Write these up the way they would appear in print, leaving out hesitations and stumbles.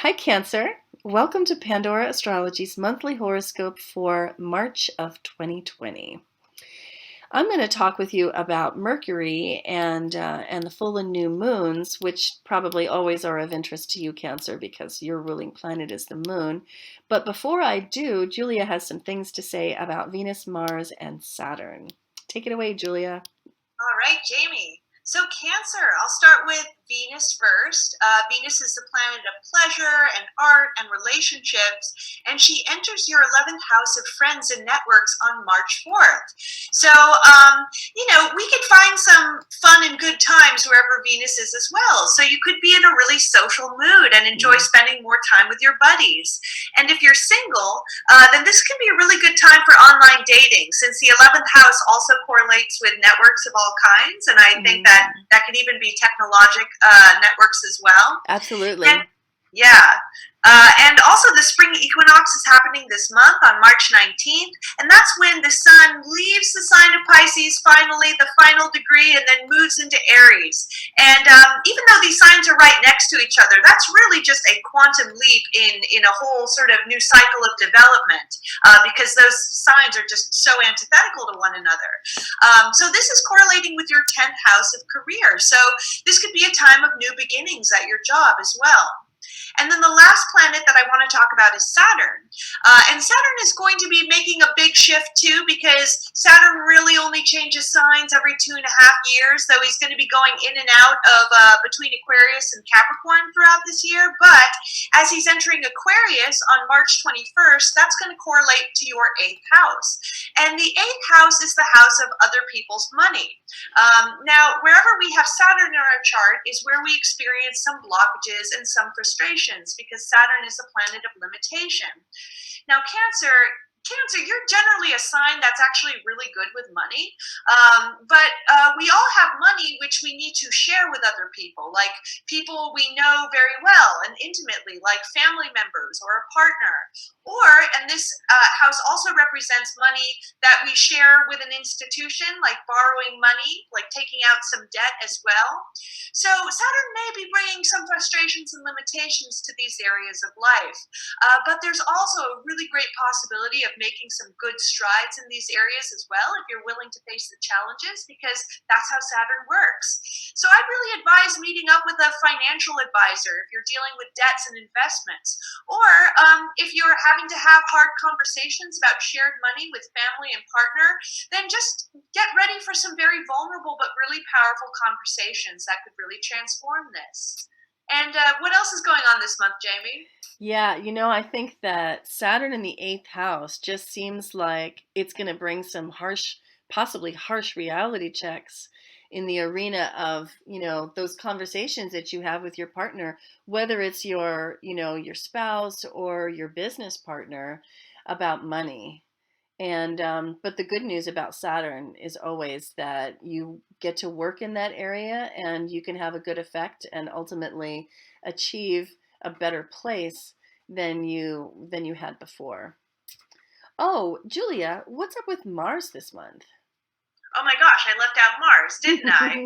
Hi, Cancer. Welcome to Pandora Astrology's monthly horoscope for March of 2020. I'm going to talk with you about Mercury and the full and new moons, which probably always are of interest to you, Cancer, because your ruling planet is the moon. But before I do, Julia has some things to say about Venus, Mars, and Saturn. Take it away, Julia. All right, Jamie. So, Cancer, I'll start with Venus first. Venus is the planet of pleasure and art and relationships, and she enters your 11th house of friends and networks on March 4th. So, we could find some fun and good times wherever Venus is as well. So, you could be in a really social mood and enjoy spending more time with your buddies. And if you're single, then this can be a really good time for online dating, since the 11th house also correlates with networks of all kinds. And I think that could even be technologic networks as well. And Absolutely. yeah. And also, the spring equinox is happening this month on March 19th, and that's when the sun leaves the sign of Pisces, finally, the final degree, and then moves into Aries. And even though these signs are right next to each other, that's really just a quantum leap in a whole sort of new cycle of development, because those signs are just so antithetical to one another. So this is correlating with your 10th house of career. So this could be a time of new beginnings at your job as well. And then the last planet that I want to talk about is Saturn. And Saturn is going to be making a big shift too, because Saturn really only changes signs every 2.5 years. So he's going to be going in and out of between Aquarius and Capricorn throughout this year. But as he's entering Aquarius on March 21st, that's going to correlate to your 8th house. And the 8th house is the house of other people's money. Now, wherever we have Saturn in our chart is where we experience some blockages and some frustrations, because Saturn is a planet of limitation. Now, Cancer, you're generally a sign that's actually really good with money, but we all have money which we need to share with other people, like people we know very well and intimately, like family members or a partner. And this house also represents money that we share with an institution, like borrowing money, like taking out some debt as well. So Saturn may be bringing some frustrations and limitations to these areas of life. But there's also a really great possibility of making some good strides in these areas as well, if you're willing to face the challenges, because that's how Saturn works. So I'd really advise meeting up with a financial advisor if you're dealing with debts and investments, or if you're having to have hard conversations about shared money with family and partner, then just get ready for some very vulnerable but really powerful conversations that could really transform this. And what else is going on this month, Jamie? Yeah, I think that Saturn in the eighth house just seems like it's going to bring some harsh, possibly harsh reality checks in the arena of, those conversations that you have with your partner, whether it's your spouse or your business partner about money. And but the good news about Saturn is always that you get to work in that area and you can have a good effect and ultimately achieve a better place than you had before. Oh, Julia, what's up with Mars this month? Oh my gosh, I left out Mars, didn't I?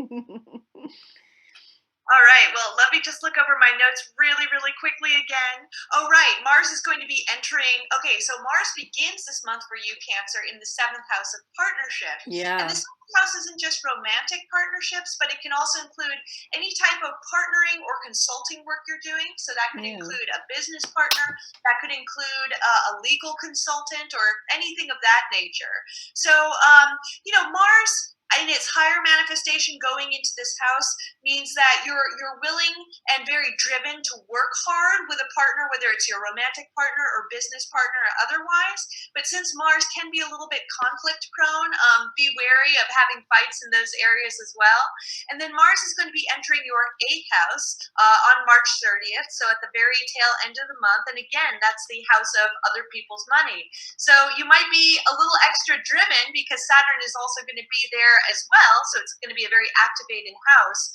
All right, well, let me just look over my notes really, really quickly again. Oh, right, Mars is going to be entering. Okay, so Mars begins this month for you, Cancer, in the 7th house of partnership. And Yeah. this house isn't just romantic partnerships, but it can also include any type of partnering or consulting work you're doing. So that could Yeah. include a business partner, that could include a legal consultant, or anything of that nature. So, Mars in its higher manifestation going into this house means that you're willing and very driven to work hard with a partner, whether it's your romantic partner or business partner or otherwise. But since Mars can be a little bit conflict prone, be wary of having fights in those areas as well. And then Mars is going to be entering your 8th house on March 30th, so at the very tail end of the month. And again, that's the house of other people's money. So you might be a little extra driven because Saturn is also going to be there as well. So it's going to be a very activating house,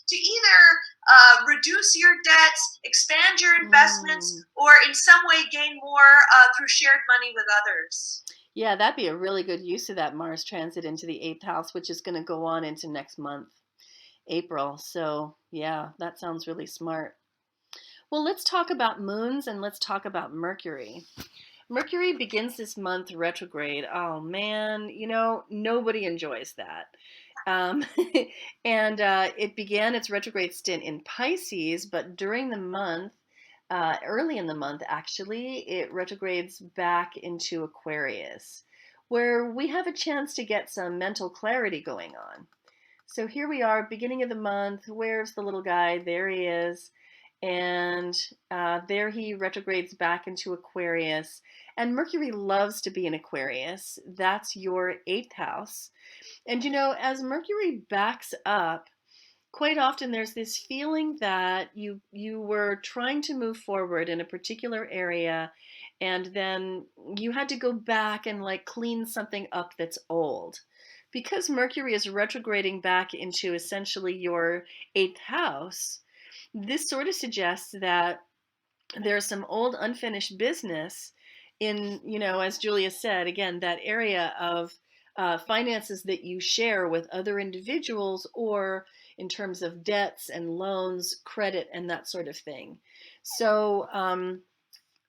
to either reduce your debts, expand your investments, Mm. or in some way gain more through shared money with others. Yeah, that'd be a really good use of that Mars transit into the eighth house, which is going to go on into next month, April. So, yeah, that sounds really smart. Well, let's talk about moons and let's talk about Mercury. Mercury begins this month retrograde. Oh man, nobody enjoys that. Um, and it began its retrograde stint in Pisces, but during the month, early in the month actually, it retrogrades back into Aquarius, where we have a chance to get some mental clarity going on. So here we are, beginning of the month. Where's the little guy? There he is. And there he retrogrades back into Aquarius. And Mercury loves to be in Aquarius. That's your eighth house. And as Mercury backs up, quite often there's this feeling that you were trying to move forward in a particular area, and then you had to go back and like clean something up that's old. Because Mercury is retrograding back into essentially your eighth house, this sort of suggests that there's some old unfinished business in, as Julia said, again, that area of finances that you share with other individuals, or in terms of debts and loans, credit, and that sort of thing. So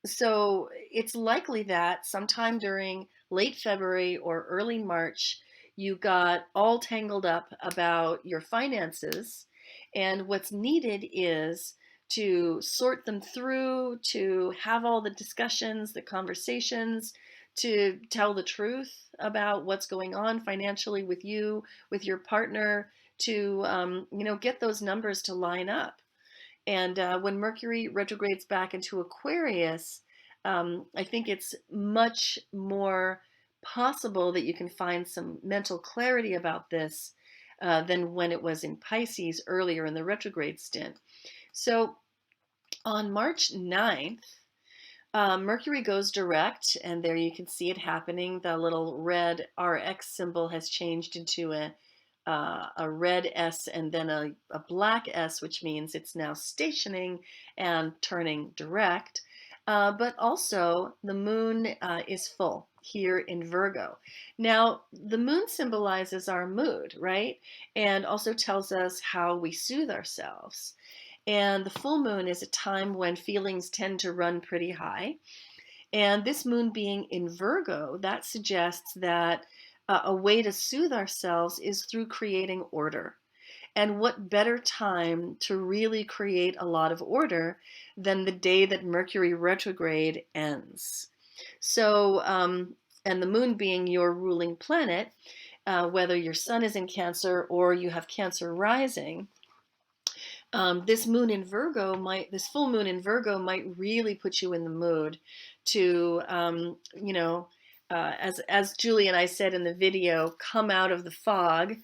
it's likely that sometime during late February or early March, you got all tangled up about your finances. And what's needed is to sort them through, to have all the discussions, the conversations, to tell the truth about what's going on financially with you, with your partner, to get those numbers to line up. And when Mercury retrogrades back into Aquarius, I think it's much more possible that you can find some mental clarity about this than when it was in Pisces earlier in the retrograde stint. So on March 9th, Mercury goes direct, and there you can see it happening. The little red RX symbol has changed into a red S and then a black S, which means it's now stationing and turning direct. But also, the moon is full here in Virgo. Now, the moon symbolizes our mood, right? And also tells us how we soothe ourselves. And the full moon is a time when feelings tend to run pretty high. And this moon being in Virgo, that suggests that a way to soothe ourselves is through creating order. And what better time to really create a lot of order than the day that Mercury retrograde ends? So, and the moon being your ruling planet, whether your sun is in Cancer or you have Cancer rising, this full moon in Virgo might really put you in the mood to, as Julie and I said in the video, come out of the fog.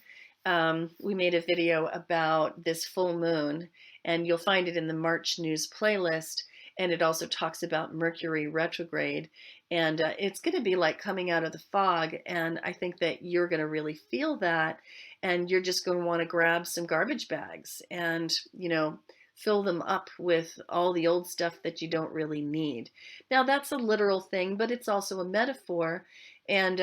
We made a video about this full moon, and you'll find it in the March news playlist. And it also talks about Mercury retrograde. And it's going to be like coming out of the fog. And I think that you're going to really feel that. And you're just going to want to grab some garbage bags and, fill them up with all the old stuff that you don't really need. Now, that's a literal thing, but it's also a metaphor. And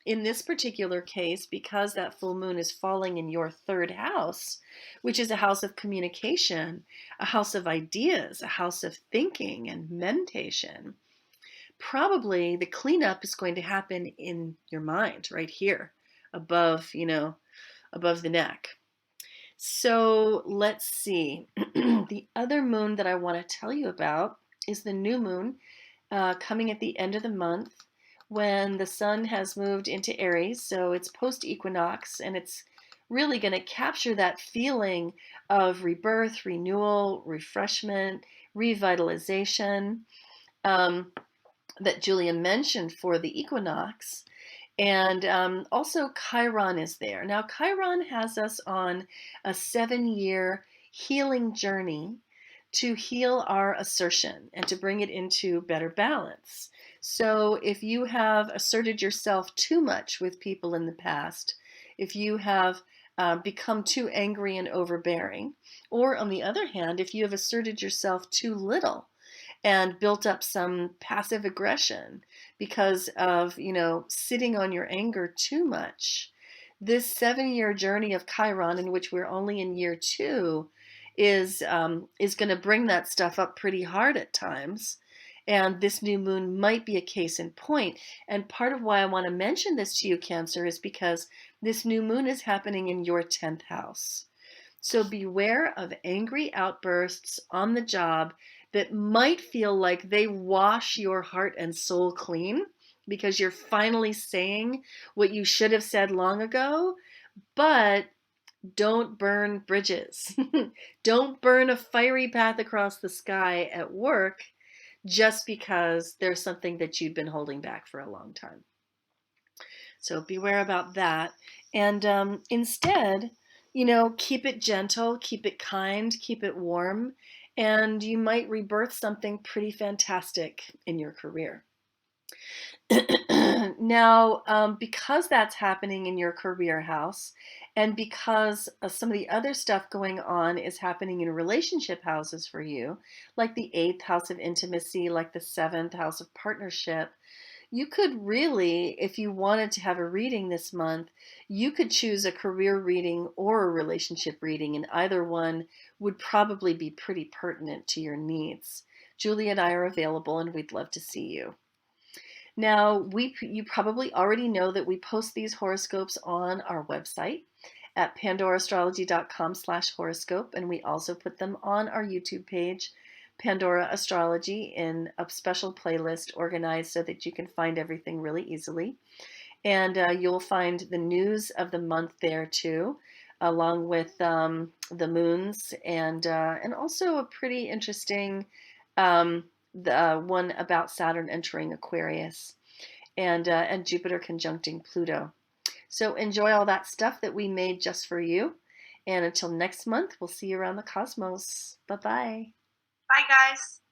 in this particular case, because that full moon is falling in your third house, which is a house of communication, a house of ideas, a house of thinking and meditation, probably the cleanup is going to happen in your mind right here above, above the neck. So let's see. The other moon that I want to tell you about is the new moon coming at the end of the month when the sun has moved into Aries. So it's post-equinox, and it's really going to capture that feeling of rebirth, renewal, refreshment, revitalization that Julia mentioned for the equinox. And also Chiron is there. Now, Chiron has us on a 7-year healing journey to heal our assertion and to bring it into better balance. So if you have asserted yourself too much with people in the past, if you have become too angry and overbearing, or on the other hand, if you have asserted yourself too little and built up some passive aggression because of, sitting on your anger too much, this 7-year journey of Chiron, in which we're only in year 2, is going to bring that stuff up pretty hard at times. And this new moon might be a case in point. And part of why I want to mention this to you, Cancer, is because this new moon is happening in your 10th house. So beware of angry outbursts on the job that might feel like they wash your heart and soul clean because you're finally saying what you should have said long ago, but don't burn bridges. Don't burn a fiery path across the sky at work just because there's something that you've been holding back for a long time. So beware about that. And instead, keep it gentle, keep it kind, keep it warm, and you might rebirth something pretty fantastic in your career. Now, because that's happening in your career house, and because some of the other stuff going on is happening in relationship houses for you, like the eighth house of intimacy, like the seventh house of partnership, you could really, if you wanted to have a reading this month, you could choose a career reading or a relationship reading, and either one would probably be pretty pertinent to your needs. Julie and I are available, and we'd love to see you. Now, you probably already know that we post these horoscopes on our website at pandoraastrology.com/horoscope, and we also put them on our YouTube page, Pandora Astrology, in a special playlist organized so that you can find everything really easily. And you'll find the news of the month there too, along with the moons and also a pretty interesting the one about Saturn entering Aquarius and Jupiter conjuncting Pluto. So enjoy all that stuff that we made just for you. And until next month, we'll see you around the cosmos. Bye bye. Bye, guys.